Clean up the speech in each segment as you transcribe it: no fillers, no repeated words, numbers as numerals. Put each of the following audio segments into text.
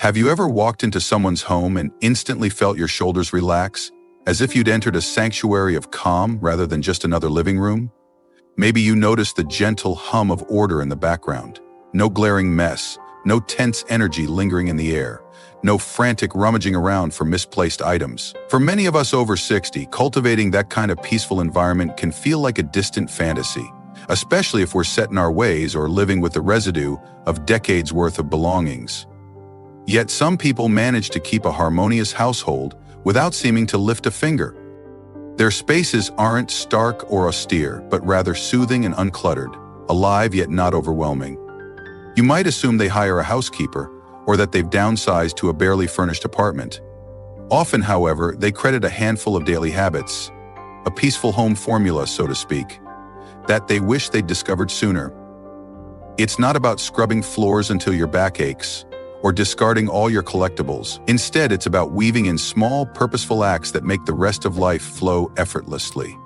Have you ever walked into someone's home and instantly felt your shoulders relax, as if you'd entered a sanctuary of calm rather than just another living room? Maybe you noticed the gentle hum of order in the background. No glaring mess, no tense energy lingering in the air, no frantic rummaging around for misplaced items. For many of us over 60, cultivating that kind of peaceful environment can feel like a distant fantasy, especially if we're set in our ways or living with the residue of decades' worth of belongings. Yet some people manage to keep a harmonious household without seeming to lift a finger. Their spaces aren't stark or austere, but rather soothing and uncluttered, alive yet not overwhelming. You might assume they hire a housekeeper or that they've downsized to a barely furnished apartment. Often, however, they credit a handful of daily habits, a peaceful home formula, so to speak, that they wish they'd discovered sooner. It's not about scrubbing floors until your back aches, or discarding all your collectibles. Instead, it's about weaving in small, purposeful acts that make the rest of life flow effortlessly.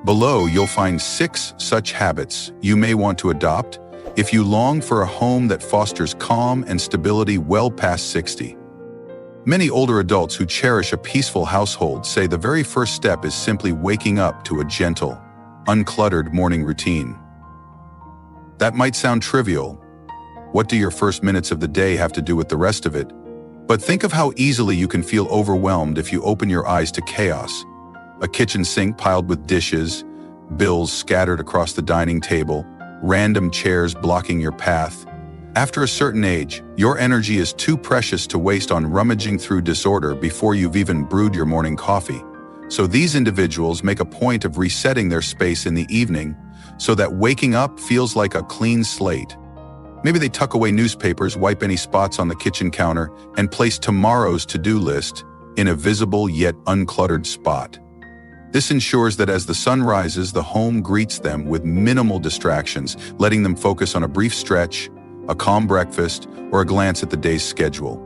Below, you'll find 6 such habits you may want to adopt if you long for a home that fosters calm and stability well past 60. Many older adults who cherish a peaceful household say the very first step is simply waking up to a gentle, uncluttered morning routine. That might sound trivial. What do your first minutes of the day have to do with the rest of it? But think of how easily you can feel overwhelmed if you open your eyes to chaos. A kitchen sink piled with dishes, bills scattered across the dining table, random chairs blocking your path. After a certain age, your energy is too precious to waste on rummaging through disorder before you've even brewed your morning coffee. So these individuals make a point of resetting their space in the evening so that waking up feels like a clean slate. Maybe they tuck away newspapers, wipe any spots on the kitchen counter, and place tomorrow's to-do list in a visible yet uncluttered spot. This ensures that as the sun rises, the home greets them with minimal distractions, letting them focus on a brief stretch, a calm breakfast, or a glance at the day's schedule.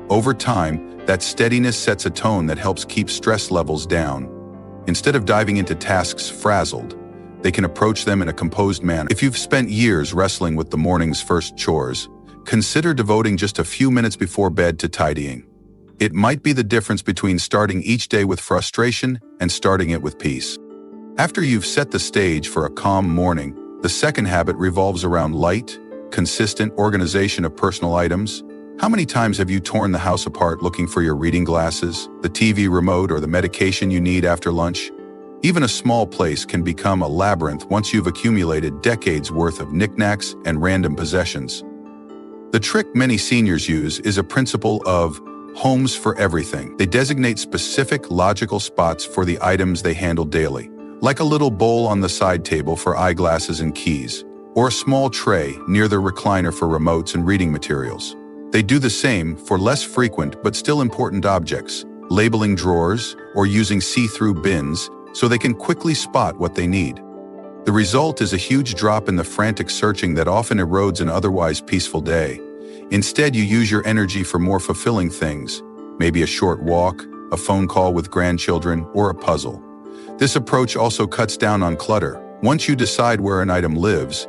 Over time, that steadiness sets a tone that helps keep stress levels down. Instead of diving into tasks frazzled, they can approach them in a composed manner. If you've spent years wrestling with the morning's first chores, consider devoting just a few minutes before bed to tidying. It might be the difference between starting each day with frustration and starting it with peace. After you've set the stage for a calm morning, the second habit revolves around light, consistent organization of personal items. How many times have you torn the house apart looking for your reading glasses, the TV remote, or the medication you need after lunch? Even a small place can become a labyrinth once you've accumulated decades worth of knickknacks and random possessions. The trick many seniors use is a principle of homes for everything. They designate specific logical spots for the items they handle daily, like a little bowl on the side table for eyeglasses and keys, or a small tray near their recliner for remotes and reading materials. They do the same for less frequent but still important objects, labeling drawers or using see-through bins so they can quickly spot what they need. The result is a huge drop in the frantic searching that often erodes an otherwise peaceful day. Instead, you use your energy for more fulfilling things, maybe a short walk, a phone call with grandchildren, or a puzzle. This approach also cuts down on clutter. Once you decide where an item lives,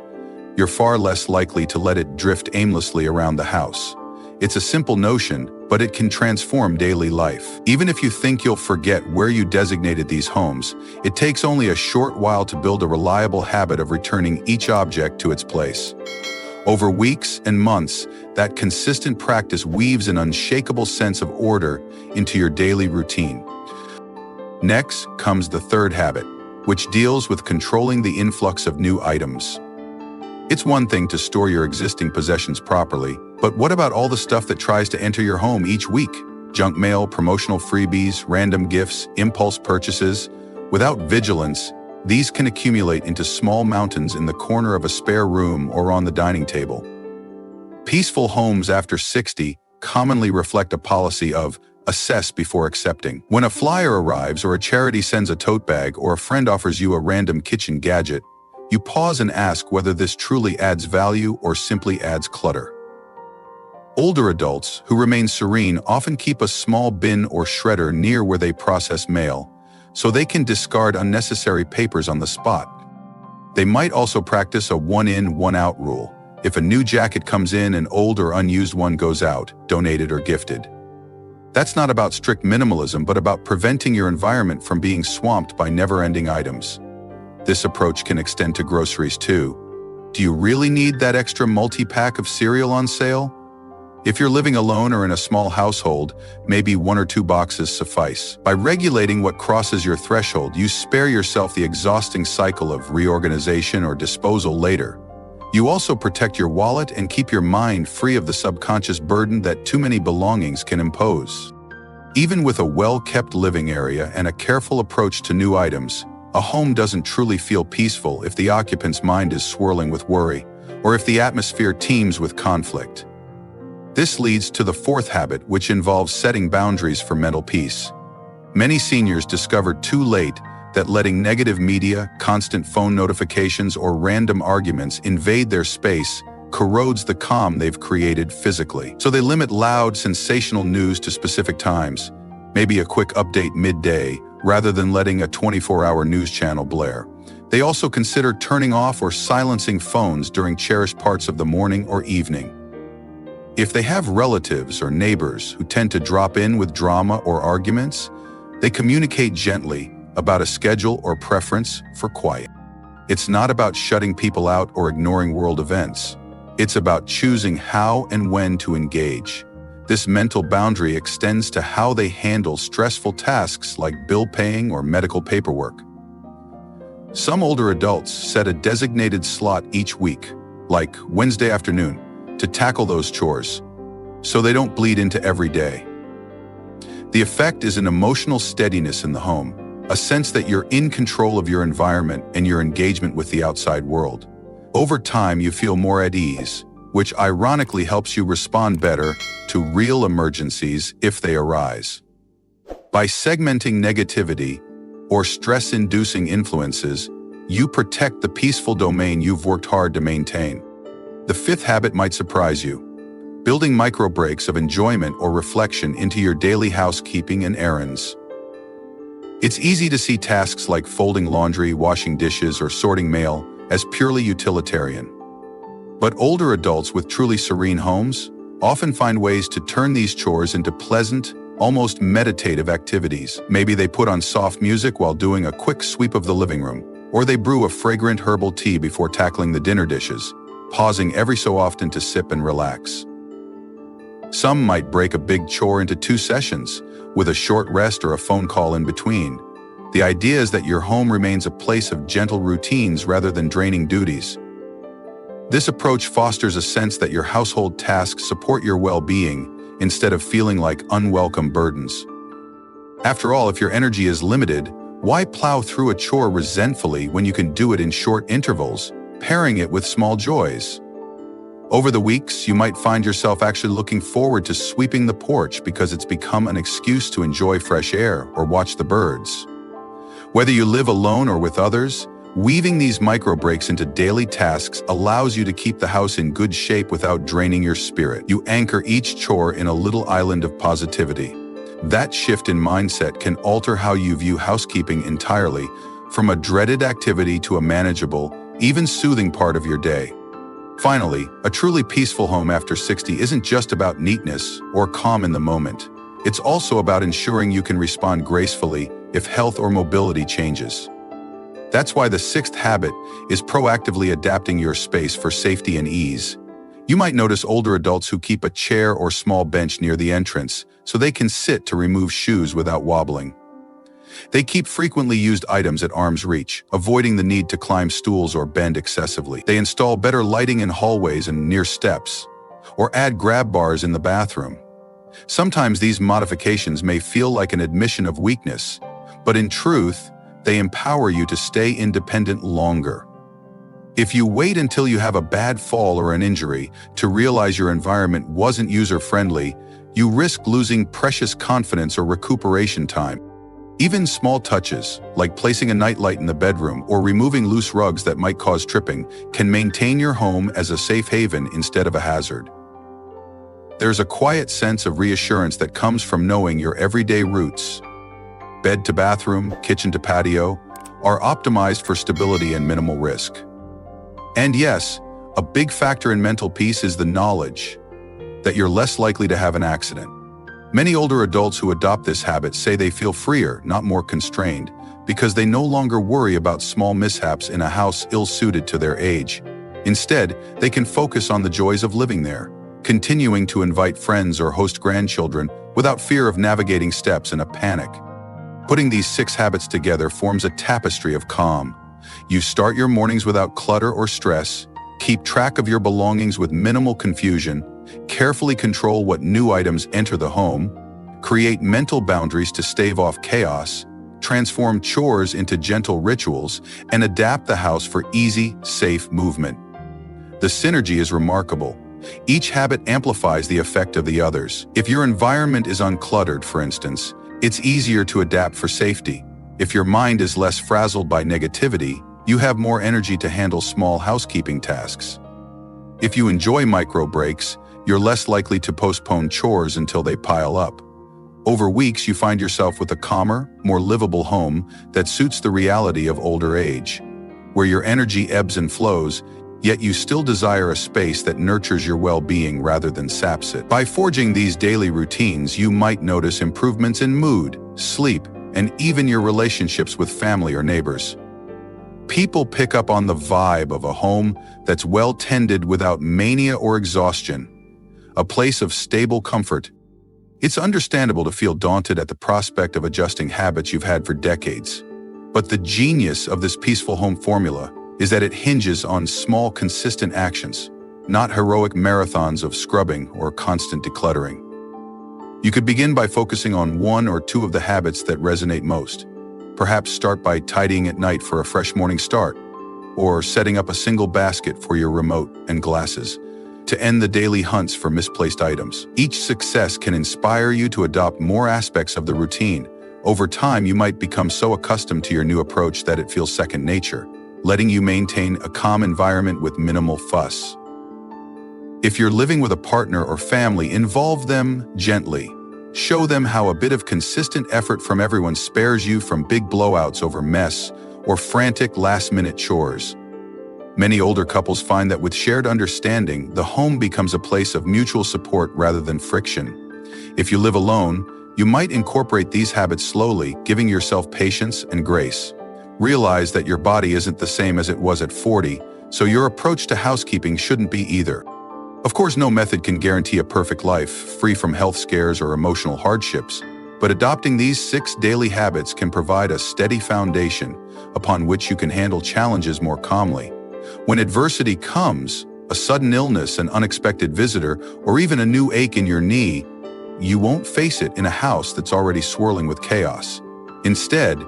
you're far less likely to let it drift aimlessly around the house. It's a simple notion, but it can transform daily life. Even if you think you'll forget where you designated these homes, it takes only a short while to build a reliable habit of returning each object to its place. Over weeks and months, that consistent practice weaves an unshakable sense of order into your daily routine. Next comes the third habit, which deals with controlling the influx of new items. It's one thing to store your existing possessions properly, but what about all the stuff that tries to enter your home each week? Junk mail, promotional freebies, random gifts, impulse purchases. Without vigilance, these can accumulate into small mountains in the corner of a spare room or on the dining table. Peaceful homes after 60 commonly reflect a policy of assess before accepting. When a flyer arrives or a charity sends a tote bag or a friend offers you a random kitchen gadget, you pause and ask whether this truly adds value or simply adds clutter. Older adults who remain serene often keep a small bin or shredder near where they process mail, so they can discard unnecessary papers on the spot. They might also practice a one-in, one-out rule, If a new jacket comes in, an old or unused one goes out, donated or gifted. That's not about strict minimalism, but about preventing your environment from being swamped by never-ending items. This approach can extend to groceries too. Do you really need that extra multi-pack of cereal on sale? If you're living alone or in a small household, maybe 1 or 2 boxes suffice. By regulating what crosses your threshold, you spare yourself the exhausting cycle of reorganization or disposal later. You also protect your wallet and keep your mind free of the subconscious burden that too many belongings can impose. Even with a well-kept living area and a careful approach to new items, a home doesn't truly feel peaceful if the occupant's mind is swirling with worry, or if the atmosphere teems with conflict. This leads to the 4th habit, which involves setting boundaries for mental peace. Many seniors discovered too late that letting negative media, constant phone notifications, or random arguments invade their space corrodes the calm they've created physically. So they limit loud, sensational news to specific times, maybe a quick update midday, rather than letting a 24-hour news channel blare. They also consider turning off or silencing phones during cherished parts of the morning or evening. If they have relatives or neighbors who tend to drop in with drama or arguments, they communicate gently about a schedule or preference for quiet. It's not about shutting people out or ignoring world events. It's about choosing how and when to engage. This mental boundary extends to how they handle stressful tasks like bill paying or medical paperwork. Some older adults set a designated slot each week, like Wednesday afternoon, to tackle those chores, so they don't bleed into every day. The effect is an emotional steadiness in the home, a sense that you're in control of your environment and your engagement with the outside world. Over time, you feel more at ease, which ironically helps you respond better to real emergencies if they arise. By segmenting negativity or stress-inducing influences, you protect the peaceful domain you've worked hard to maintain. The 5th habit might surprise you: building micro breaks of enjoyment or reflection into your daily housekeeping and errands. It's easy to see tasks like folding laundry, washing dishes, or sorting mail as purely utilitarian. But older adults with truly serene homes often find ways to turn these chores into pleasant, almost meditative activities. Maybe they put on soft music while doing a quick sweep of the living room, or they brew a fragrant herbal tea before tackling the dinner dishes, pausing every so often to sip and relax. Some might break a big chore into 2 sessions, with a short rest or a phone call in between. The idea is that your home remains a place of gentle routines rather than draining duties. This approach fosters a sense that your household tasks support your well-being instead of feeling like unwelcome burdens. After all, if your energy is limited, why plow through a chore resentfully when you can do it in short intervals, pairing it with small joys? Over the weeks, you might find yourself actually looking forward to sweeping the porch because it's become an excuse to enjoy fresh air or watch the birds. Whether you live alone or with others, weaving these micro breaks into daily tasks allows you to keep the house in good shape without draining your spirit. You anchor each chore in a little island of positivity. That shift in mindset can alter how you view housekeeping entirely, from a dreaded activity to a manageable, even soothing part of your day. Finally, a truly peaceful home after 60 isn't just about neatness or calm in the moment. It's also about ensuring you can respond gracefully if health or mobility changes. That's why the 6th habit is proactively adapting your space for safety and ease. You might notice older adults who keep a chair or small bench near the entrance so they can sit to remove shoes without wobbling. They keep frequently used items at arm's reach, avoiding the need to climb stools or bend excessively. They install better lighting in hallways and near steps, or add grab bars in the bathroom. Sometimes these modifications may feel like an admission of weakness, but in truth, they empower you to stay independent longer. If you wait until you have a bad fall or an injury to realize your environment wasn't user-friendly, you risk losing precious confidence or recuperation time. Even small touches, like placing a nightlight in the bedroom or removing loose rugs that might cause tripping, can maintain your home as a safe haven instead of a hazard. There's a quiet sense of reassurance that comes from knowing your everyday routes, bed to bathroom, kitchen to patio, are optimized for stability and minimal risk. And yes, A big factor in mental peace is the knowledge that you're less likely to have an accident. Many older adults who adopt this habit say they feel freer, not more constrained, because they no longer worry about small mishaps in a house ill-suited to their age. Instead, they can focus on the joys of living there, continuing to invite friends or host grandchildren without fear of navigating steps in a panic. Putting these 6 habits together forms a tapestry of calm. You start your mornings without clutter or stress, keep track of your belongings with minimal confusion, carefully control what new items enter the home, create mental boundaries to stave off chaos, transform chores into gentle rituals, and adapt the house for easy, safe movement. The synergy is remarkable. Each habit amplifies the effect of the others. If your environment is uncluttered, for instance, it's easier to adapt for safety. If your mind is less frazzled by negativity, you have more energy to handle small housekeeping tasks. If you enjoy micro breaks, you're less likely to postpone chores until they pile up. Over weeks, you find yourself with a calmer, more livable home that suits the reality of older age, where your energy ebbs and flows, yet you still desire a space that nurtures your well-being rather than saps it. By forging these daily routines, you might notice improvements in mood, sleep, and even your relationships with family or neighbors. People pick up on the vibe of a home that's well-tended without mania or exhaustion, a place of stable comfort. It's understandable to feel daunted at the prospect of adjusting habits you've had for decades. But the genius of this peaceful home formula is that it hinges on small, consistent actions, not heroic marathons of scrubbing or constant decluttering. You could begin by focusing on 1 or 2 of the habits that resonate most. Perhaps start by tidying at night for a fresh morning start, or setting up a single basket for your remote and glasses to end the daily hunts for misplaced items. Each success can inspire you to adopt more aspects of the routine. Over time, you might become so accustomed to your new approach that it feels second nature, letting you maintain a calm environment with minimal fuss. If you're living with a partner or family, involve them gently. Show them how a bit of consistent effort from everyone spares you from big blowouts over mess or frantic last-minute chores. Many older couples find that with shared understanding, the home becomes a place of mutual support rather than friction. If you live alone, you might incorporate these habits slowly, giving yourself patience and grace. Realize that your body isn't the same as it was at 40, so your approach to housekeeping shouldn't be either. Of course, no method can guarantee a perfect life, free from health scares or emotional hardships, but adopting these 6 daily habits can provide a steady foundation upon which you can handle challenges more calmly. When adversity comes, a sudden illness, an unexpected visitor, or even a new ache in your knee, you won't face it in a house that's already swirling with chaos. Instead,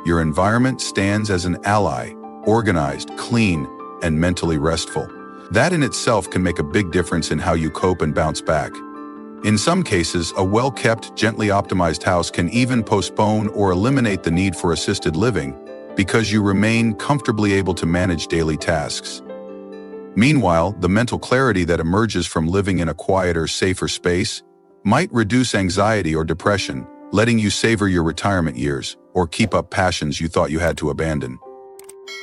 your environment stands as an ally, organized, clean, and mentally restful. That in itself can make a big difference in how you cope and bounce back. In some cases, a well-kept, gently optimized house can even postpone or eliminate the need for assisted living because you remain comfortably able to manage daily tasks. Meanwhile, the mental clarity that emerges from living in a quieter, safer space might reduce anxiety or depression, letting you savor your retirement years or keep up passions you thought you had to abandon.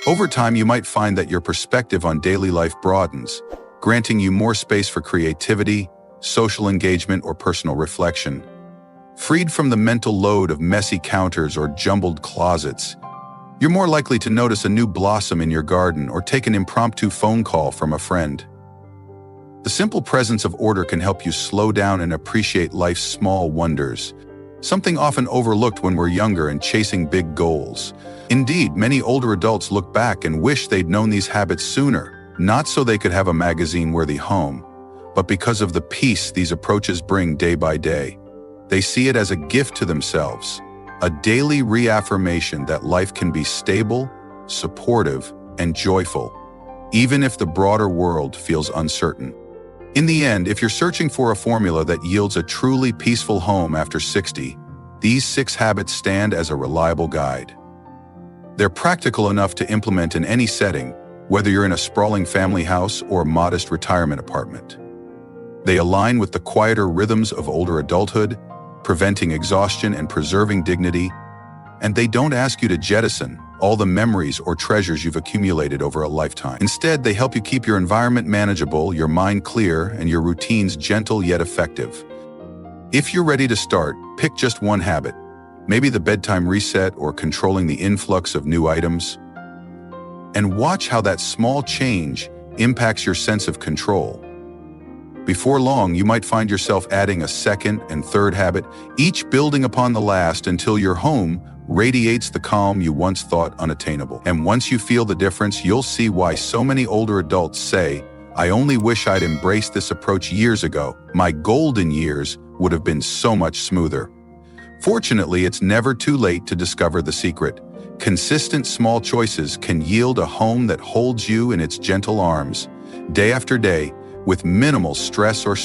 Over time, you might find that your perspective on daily life broadens, granting you more space for creativity, social engagement, or personal reflection. Freed from the mental load of messy counters or jumbled closets, you're more likely to notice a new blossom in your garden or take an impromptu phone call from a friend. The simple presence of order can help you slow down and appreciate life's small wonders, something often overlooked when we're younger and chasing big goals. Indeed, many older adults look back and wish they'd known these habits sooner, not so they could have a magazine-worthy home, but because of the peace these approaches bring day by day. They see it as a gift to themselves, a daily reaffirmation that life can be stable, supportive, and joyful, even if the broader world feels uncertain. In the end, if you're searching for a formula that yields a truly peaceful home after 60, these 6 habits stand as a reliable guide. They're practical enough to implement in any setting, whether you're in a sprawling family house or a modest retirement apartment. They align with the quieter rhythms of older adulthood, preventing exhaustion and preserving dignity, and they don't ask you to jettison all the memories or treasures you've accumulated over a lifetime. Instead, they help you keep your environment manageable, your mind clear, and your routines gentle yet effective. If you're ready to start, pick just one habit. Maybe the bedtime reset or controlling the influx of new items. And watch how that small change impacts your sense of control. Before long, you might find yourself adding a second and third habit, each building upon the last until your home radiates the calm you once thought unattainable. And once you feel the difference, you'll see why so many older adults say, "I only wish I'd embraced this approach years ago. My golden years would have been so much smoother." Fortunately, it's never too late to discover the secret. Consistent small choices can yield a home that holds you in its gentle arms, day after day, with minimal stress or